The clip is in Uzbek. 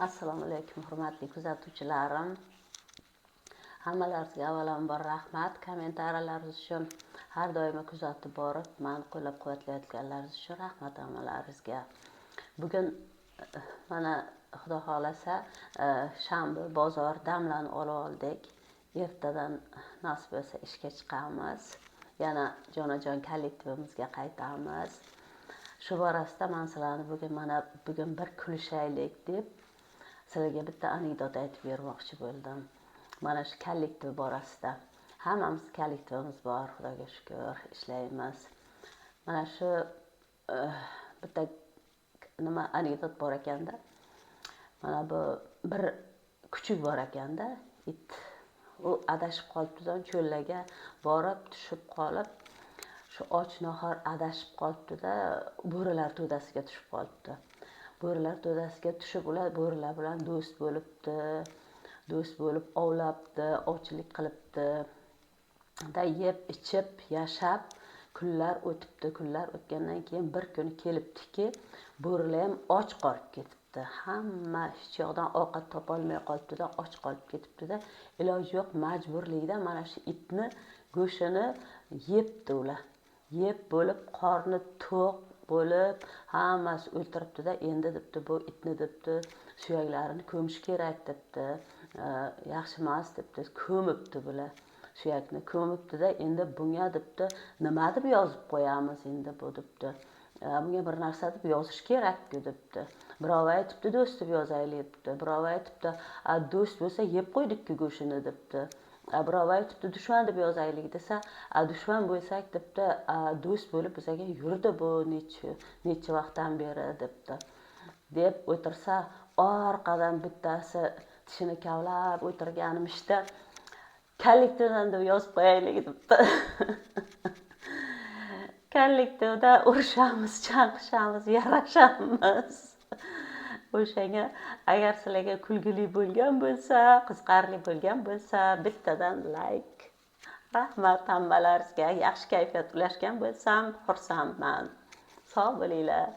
Assalomu alaykum hurmatli kuzatuvchilarim. Hammalaringizga avvalambor rahmat. Kommentariyalar uchun har doim kuzatib borib, meni qo'llab-quvvatlayotganlaringiz uchun rahmat hammalaringizga. Bugun mana Xudo xolasa shanba bozor damlarni olib oldik. Ertadan nasib bo'lsa ishga chiqamiz. Yana jonajon kollektivimizga qaytamiz. Shu borasida men sizlarni bugun bir kulishaylik deb sizlarga bitta anekdot aytib bermoqchi bo'ldim. Mana shu kollektiv borasida. Hammamiz kollektivimiz bor, Xudoga shukr, ishlaymiz. Mana shu bitta nima anekdot bor ekanda. Mana bu bir kuchuk bor ekanda, it. U adashib qolibdi, cho'llarga borib tushib qolib, shu och nahor adashib qolibdi-da, bo'rilar to'dasiga tushib qolibdi. Bo'rilar to'dasiga tushib, ular bo'rilar bilan do'st bo'libdi. Do'st bo'lib ovlabdi, ovchilik qilibdi. Da yeb, ichib, yashab kunlar o'tibdi. Kunlar o'tgandan keyin bir kun kelibdiki, bo'rilar ham och qolib ketibdi. Hamma hech yoqdan ovqat topa olmay qolibdi-da, och qolib ketibdi-da. Iloji yo'q, majburlikda mana shu itni go'shtini yebdi ular. Yeb bo'lib, qorni to'q bo'lib, hammasi o'ltiribdi-da, endi debdi bu itni debdi, suyaklarini ko'mish kerak debdi. Yaxshi emas debdi, ko'mibdi bular. Suyakni ko'mibdi-da, endi bunga debdi, nima deb yozib qo'yamiz endi bu debdi. Bunga bir narsa deb yozish kerak-ku debdi. Birov aytibdi, do'st deb yozaylik debdi. Birov aytibdi, do'st bo'lsa yeb qo'ydik-ku go'shini debdi. Birov aytibdi, dushman deb yozaylik desa, dushman bo'lsak debdi, do'st bo'lib bizga yurdi bu necha vaqtdan beri debdi. Deb o'tirsa, orqadan bittasi tishini kavlab o'tirganimishda, kollektivdan deb yozib qo'yaylik debdi. Kollektivda urushamiz, chanqishamiz, yarashamiz. O'shanga agar sizlarga kulgili bo'lgan bo'lsa, qiziqarli bo'lgan bo'lsa, bittadan like. Rahmat hammalaringizga. Yaxshi kayfiyat ulashgan bo'lsam, xursandman. Sog' bo'linglar.